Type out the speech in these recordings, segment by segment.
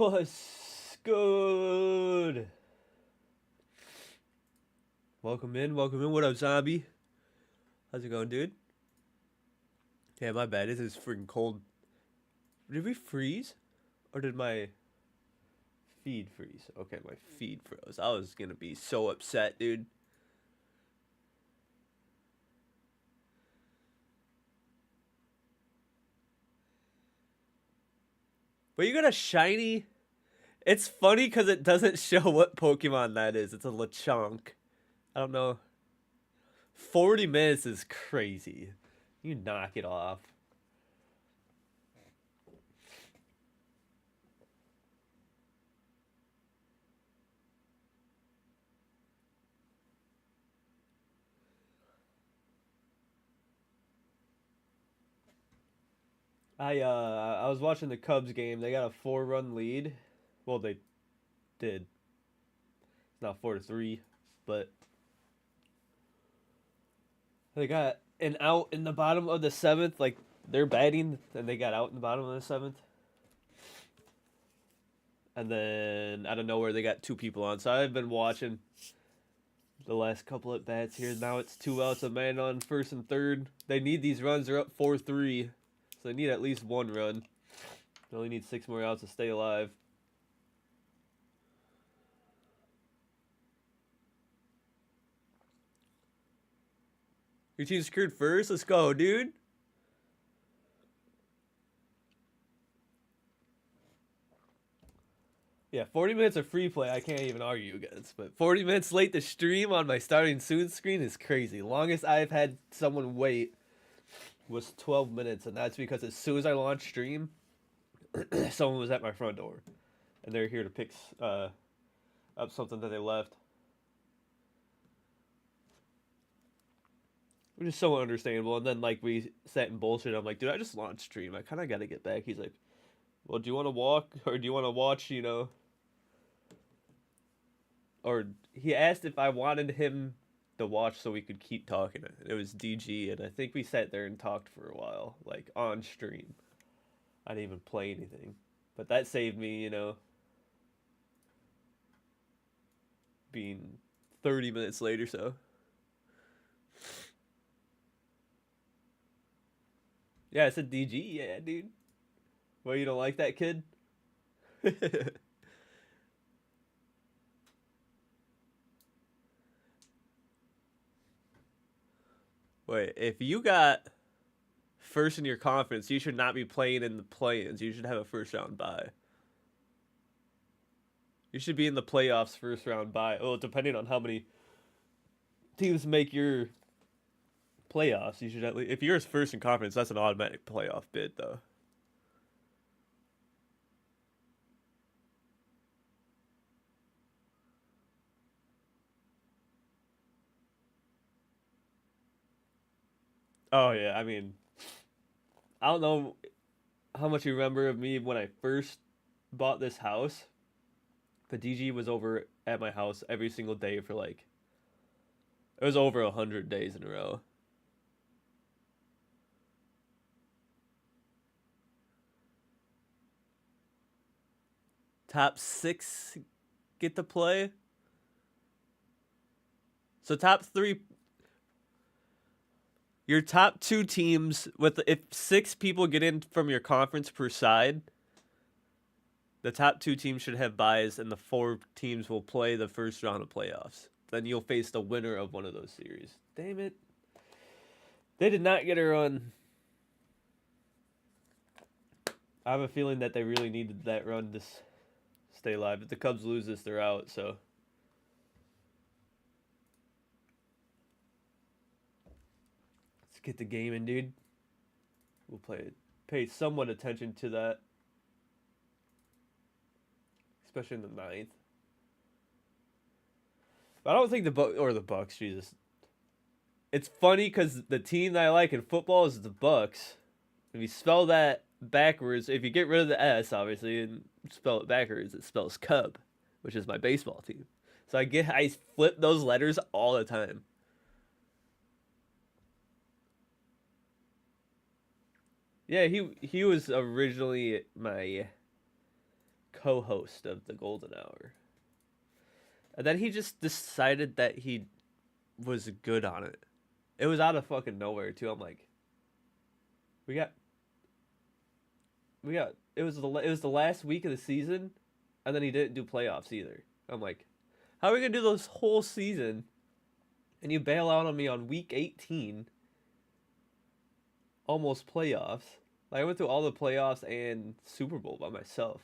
What's good? Welcome in, welcome in. What up, zombie? How's it going, dude? Yeah, my bad. This is freaking cold. Did we freeze? Or did my feed freeze? Okay, my feed froze. I was gonna be so upset, dude. But you got a shiny. It's funny because it doesn't show what Pokemon that is. It's a Lechonk. I don't know. 40 minutes is crazy. You knock it off. I was watching the Cubs game. They got a 4-run lead. Well, they did. It's not 4-3, but they got an out in the bottom of the seventh. Like they're batting, and they got out in the bottom of the seventh. And then out of nowhere, they got two people on. So I've been watching the last couple at bats here. Now it's 2 outs, a man on first and third. They need these runs. They're up 4-3, so they need at least one run. They only need 6 more outs to stay alive. Your team secured first. Let's go, dude. Yeah, 40 minutes of free play, I can't even argue against. But 40 minutes late to stream on my starting soon screen is crazy. Longest I've had someone wait was 12 minutes, and that's because as soon as I launched stream, someone was at my front door. And they're here to pick up something that they left. Which is so understandable. And then, like, we sat in bullshit. I'm like, dude, I just launched stream. I kind of got to get back. He's like, well, do you want to walk or do you want to watch, or he asked if I wanted him to watch so we could keep talking. It was DG, and I think we sat there and talked for a while, like on stream. I didn't even play anything, but that saved me, being 30 minutes late or so. Yeah, I said DG. Yeah, dude. Well, you don't like that kid? Wait, if you got first in your conference, you should not be playing in the play-ins. You should have a first round bye. You should be in the playoffs first round bye. Well, depending on how many teams make your playoffs, you should at least, if you're first in conference, that's an automatic playoff bid, though. Oh yeah, I mean, I don't know how much you remember of me when I first bought this house, but DG was over at my house every single day for like it was over 100 days in a row. Top six get to play. So top three, your top two teams with if 6 people get in from your conference per side, the top two teams should have buys, and the 4 teams will play the first round of playoffs. Then you'll face the winner of one of those series. Damn it. They did not get a run. I have a feeling that they really needed that run to stay alive. If the Cubs lose this, they're out, so. Let's get the game in, dude. We'll pay somewhat attention to that. Especially in the ninth. But I don't think the Bucks, Jesus. It's funny because the team that I like in football is the Bucks. If you spell that backwards, if you get rid of the S, obviously, and spell it backwards, it spells Cub, which is my baseball team. So I flip those letters all the time. Yeah, he was originally my co-host of the Golden Hour. And then he just decided that he was good on it. It was out of fucking nowhere too. I'm like, we got it was the last week of the season, and then he didn't do playoffs either. I'm like, how are we gonna do this whole season, and you bail out on me on week 18, almost playoffs? Like, I went through all the playoffs and Super Bowl by myself.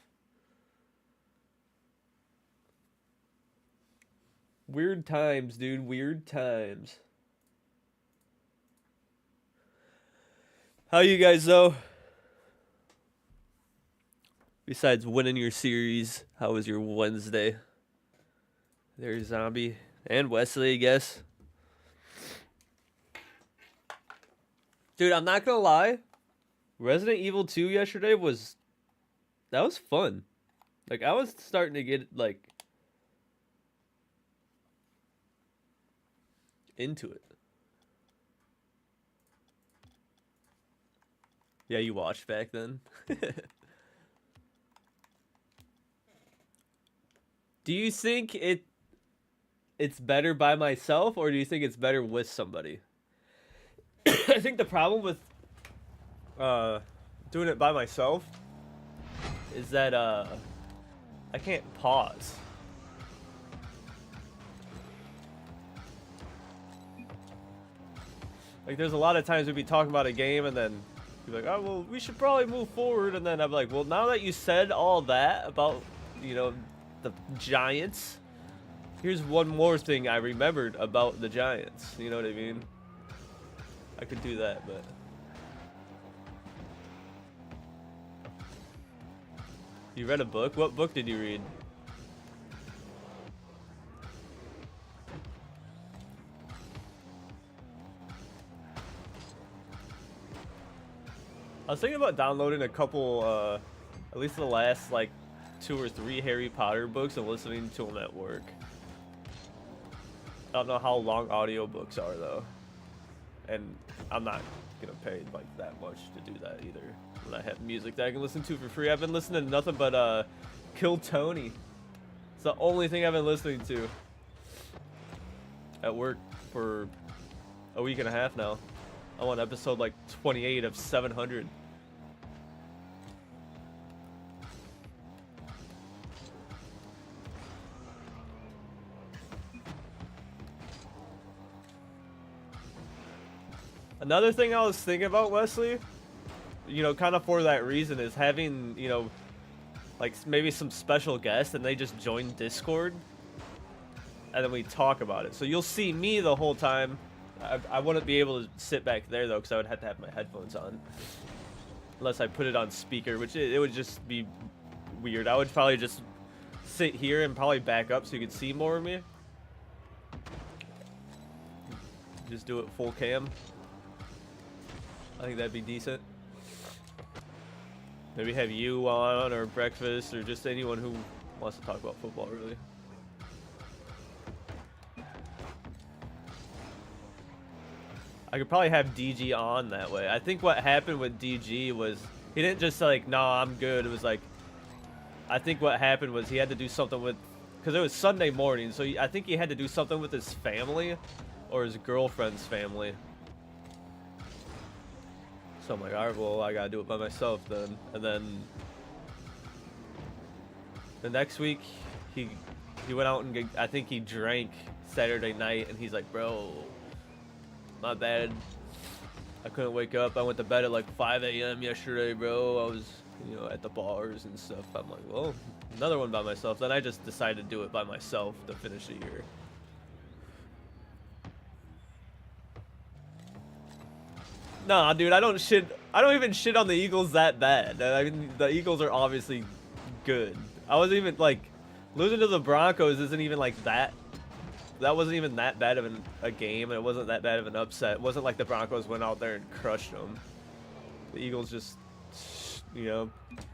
Weird times, dude. Weird times. How you guys though? Besides winning your series, how was your Wednesday? There's Zombie and Wesley, I guess. Dude, I'm not gonna lie. Resident Evil 2 yesterday was fun. Like, I was starting to get like into it. Yeah, you watched back then. Do you think it's better by myself, or do you think it's better with somebody? I think the problem with doing it by myself is that I can't pause. Like, there's a lot of times we'd be talking about a game and then be like, oh, well, we should probably move forward. And then I'm like, well, now that you said all that about, the Giants, here's one more thing I remembered about the Giants. You know what I mean? I could do that, but... You read a book? What book did you read? I was thinking about downloading a couple, at least the last, like, 2 or 3 Harry Potter books and listening to them at work. I don't know how long audiobooks are, though. And I'm not gonna pay, like, that much to do that, either. When I have music that I can listen to for free. I've been listening to nothing but, Kill Tony. It's the only thing I've been listening to at work for a week and a half now. I'm on episode, like, 28 of 700. Another thing I was thinking about, Wesley, kind of for that reason, is having, like, maybe some special guests and they just join Discord and then we talk about it. So you'll see me the whole time. I wouldn't be able to sit back there, though, because I would have to have my headphones on. Unless I put it on speaker, which it would just be weird. I would probably just sit here and probably back up so you could see more of me. Just do it full cam. I think that'd be decent. Maybe have you on, or breakfast, or just anyone who wants to talk about football, really. I could probably have DG on that way. I think what happened with DG was he didn't just say, like, nah, I'm good. It was like, I think what happened was he had to do something with, because it was Sunday morning, so I think he had to do something with his family or his girlfriend's family. So I'm like, all right, well, I gotta do it by myself then. And then the next week, he went out and I think he drank Saturday night, and he's like, bro, my bad. I couldn't wake up. I went to bed at like 5 a.m. yesterday, bro. I was, at the bars and stuff. I'm like, well, another one by myself. Then I just decided to do it by myself to finish the year. Nah, dude, I don't even shit on the Eagles that bad. I mean, the Eagles are obviously good. I wasn't even, like, losing to the Broncos isn't even like that. That wasn't even that bad of a game, and it wasn't that bad of an upset. It wasn't like the Broncos went out there and crushed them. The Eagles just,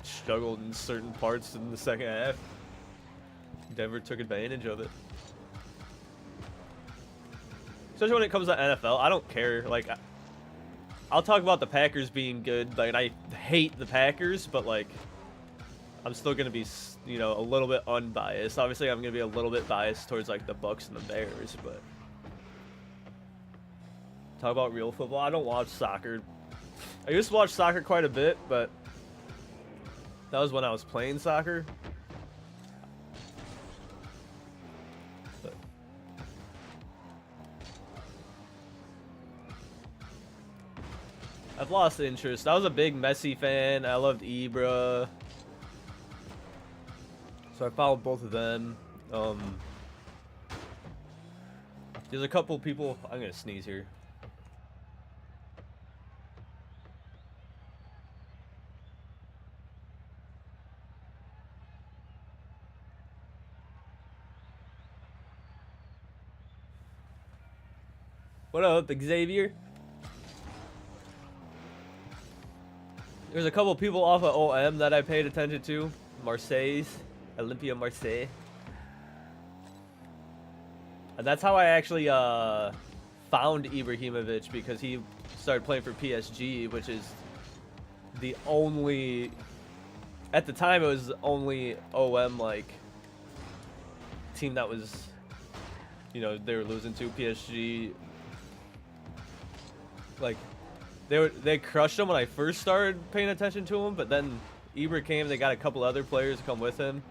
struggled in certain parts in the second half. Denver took advantage of it. Especially when it comes to NFL, I don't care. Like, I'll talk about the Packers being good. Like, I hate the Packers, but, like, I'm still gonna be, you know, a little bit unbiased. Obviously, I'm gonna be a little bit biased towards like the Bucks and the Bears, but talk about real football. I don't watch soccer. I used to watch soccer quite a bit, but that was when I was playing soccer. But I've lost interest. I was a big Messi fan. I loved Ibra. So I followed both of them. There's a couple people. I'm gonna sneeze here. What up, Xavier? There's a couple people off of OM that I paid attention to. Marseille's, Olympia Marseille. And that's how I actually found Ibrahimovic, because he started playing for PSG, which is the only, at the time it was the only OM like team that was, you know, they were losing to PSG. Like they crushed him when I first started paying attention to him, but then Ibra came, they got a couple other players to come with him.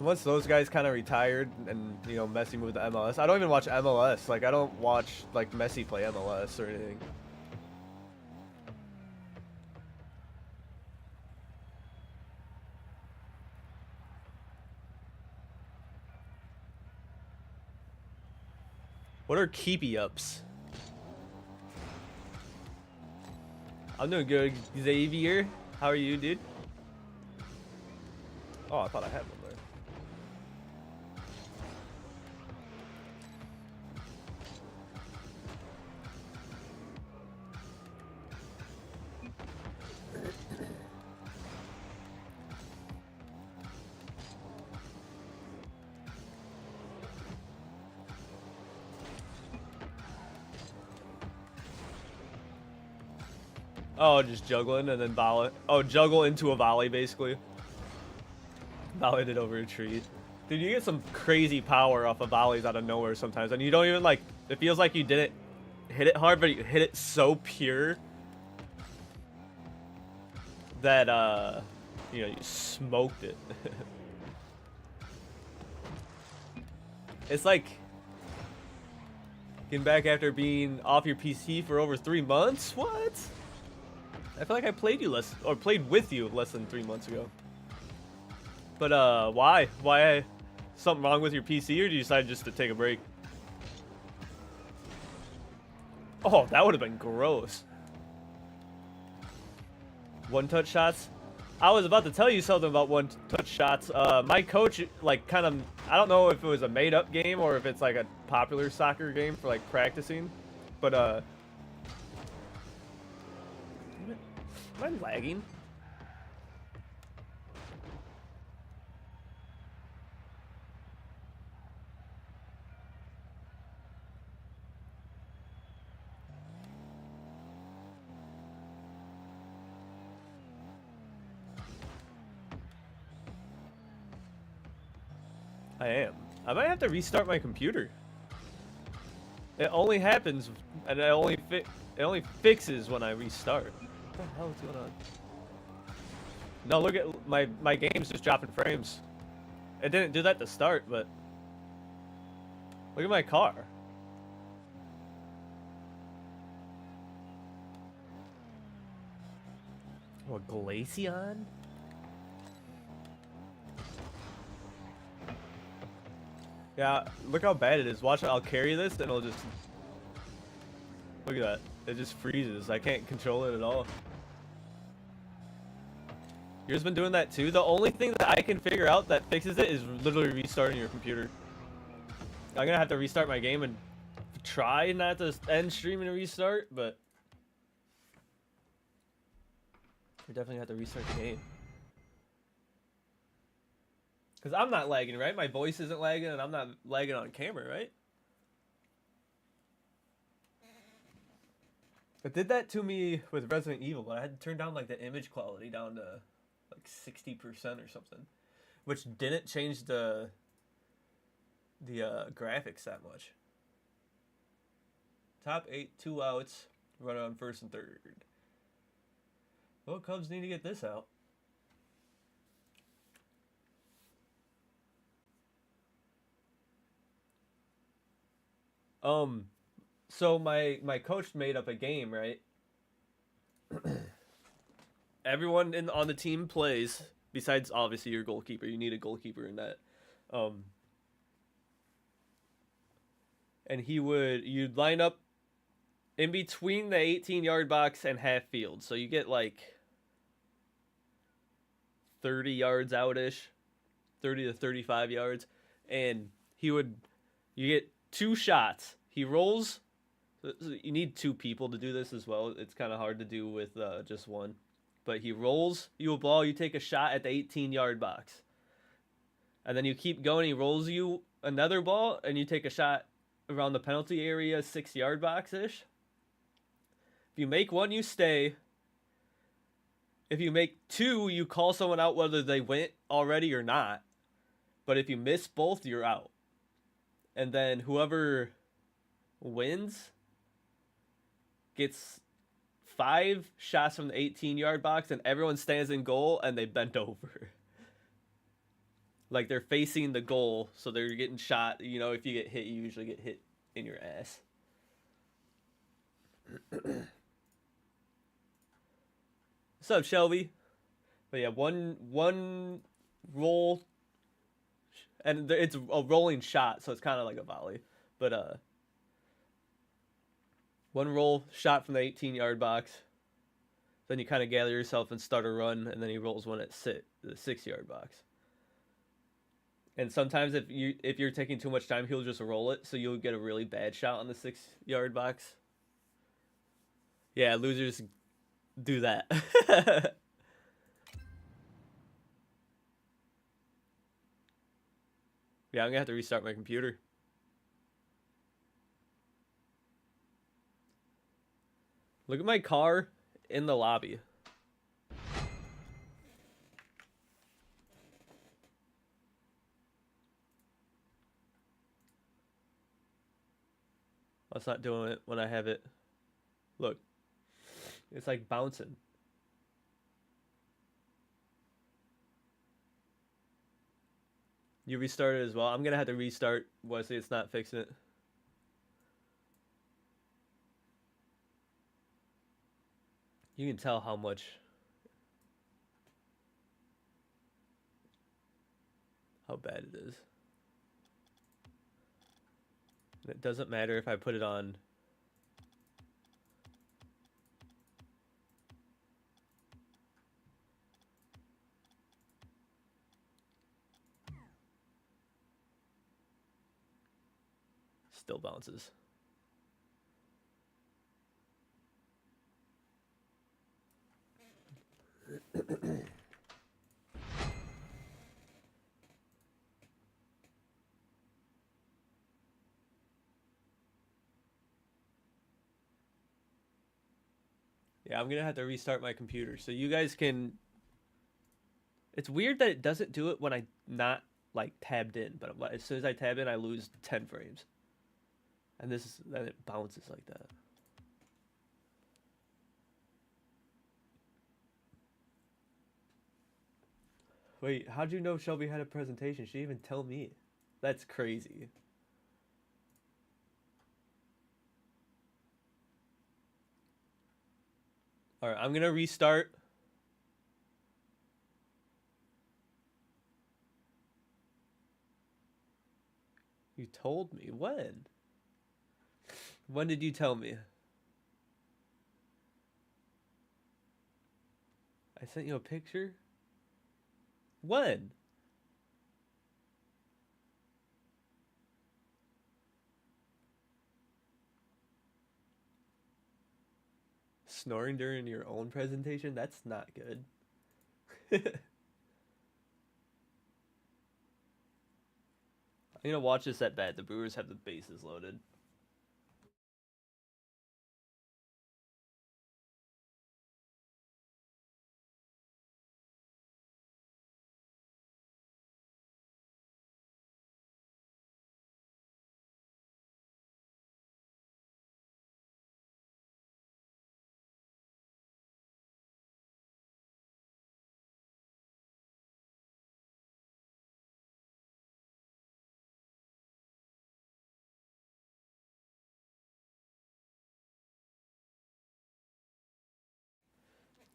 Once those guys kind of retired and, you know, Messi moved to MLS, I don't even watch MLS. Like, I don't watch, like, Messi play MLS or anything. What are keepy ups? I'm doing good, Xavier. How are you, dude? Oh, I thought I had one there. Oh, just juggling and then volley. Oh, juggle into a volley, basically. Volleyed it over a tree. Dude, you get some crazy power off of volleys out of nowhere sometimes. And you don't even, like, it feels like you didn't hit it hard, but you hit it so pure that, you know, you smoked it. It's like getting back after being off your PC for over 3 months? What? I feel like I played you less, or played with you less than 3 months ago. But why? Why? Something wrong with your PC, or did you decide just to take a break? Oh, that would have been gross. One-touch shots? I was about to tell you something about one-touch shots. My coach, like, kind of, I don't know if it was a made-up game or if it's like a popular soccer game for like practicing, but am I lagging? I am. I might have to restart my computer. It only happens, and it only fixes when I restart. What the hell is going on? No, look at my game's just dropping frames. It didn't do that to start, but look at my car. What, Glaceon? Yeah, look how bad it is. Watch, I'll carry this, and it'll just... Look at that. It just freezes. I can't control it at all. Yours been doing that too? The only thing that I can figure out that fixes it is literally restarting your computer. I'm gonna have to restart my game and try not to end stream and restart, but... I definitely have to restart the game. Because I'm not lagging, right? My voice isn't lagging, and I'm not lagging on camera, right? It did that to me with Resident Evil, but I had to turn down like the image quality down to like 60% or something, which didn't change the graphics that much. Top 8, 2 outs, runner on first and third. Well, Cubs need to get this out. So my coach made up a game, right? Everyone on the team plays, besides obviously your goalkeeper. You need a goalkeeper in that. Um, and you'd line up in between the 18-yard box and half field, so you get like 30 yards out-ish, 30 to 35 yards, and you get 2 shots. He rolls. You need 2 people to do this as well. It's kind of hard to do with just one. But he rolls you a ball. You take a shot at the 18-yard box, and then you keep going. He rolls you another ball, and you take a shot around the penalty area, 6-yard box ish. If you make one, you stay. If you make 2, you call someone out whether they went already or not. But if you miss both, you're out. And then whoever wins gets 5 shots from the 18-yard box, and everyone stands in goal and they bend over. Like they're facing the goal, so they're getting shot. You know, if you get hit, you usually get hit in your ass. What's up, Shelby? But yeah, one roll, and it's a rolling shot, so it's kind of like a volley. But one roll shot from the 18-yard box. Then you kind of gather yourself and start a run, and then he rolls one at the 6-yard box. And sometimes if you're taking too much time, he'll just roll it, so you'll get a really bad shot on the 6-yard box. Yeah, losers do that. Yeah, I'm gonna have to restart my computer. Look at my car in the lobby. It's not doing it when I have it. Look. It's like bouncing. You restarted as well. I'm gonna have to restart. Wesley, it's not fixing it. You can tell how bad it is. It doesn't matter if I put it on. Still bounces. Yeah, I'm gonna have to restart my computer so you guys can. It's weird that it doesn't do it when I'm not like tabbed in, but as soon as I tab in, I lose 10 frames. And then it bounces like that. Wait, how'd you know Shelby had a presentation? She didn't even tell me. That's crazy. Alright, I'm gonna restart. You told me. When? When did you tell me? I sent you a picture? When? Snoring during your own presentation? That's not good. I'm gonna watch this at bat. The Brewers have the bases loaded.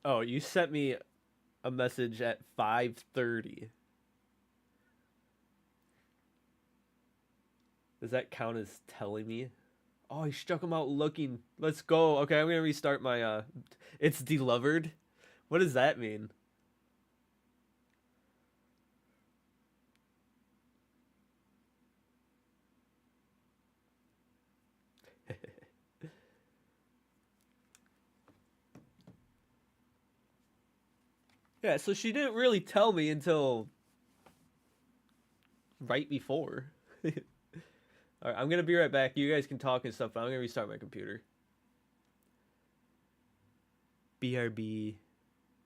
Oh, you sent me a message at 5:30. Does that count as telling me? Oh, he struck him out looking. Let's go. Okay, I'm gonna restart my it's delivered. What does that mean? Yeah, so she didn't really tell me until right before. All right, I'm gonna be right back. You guys can talk and stuff, but I'm gonna restart my computer. BRB.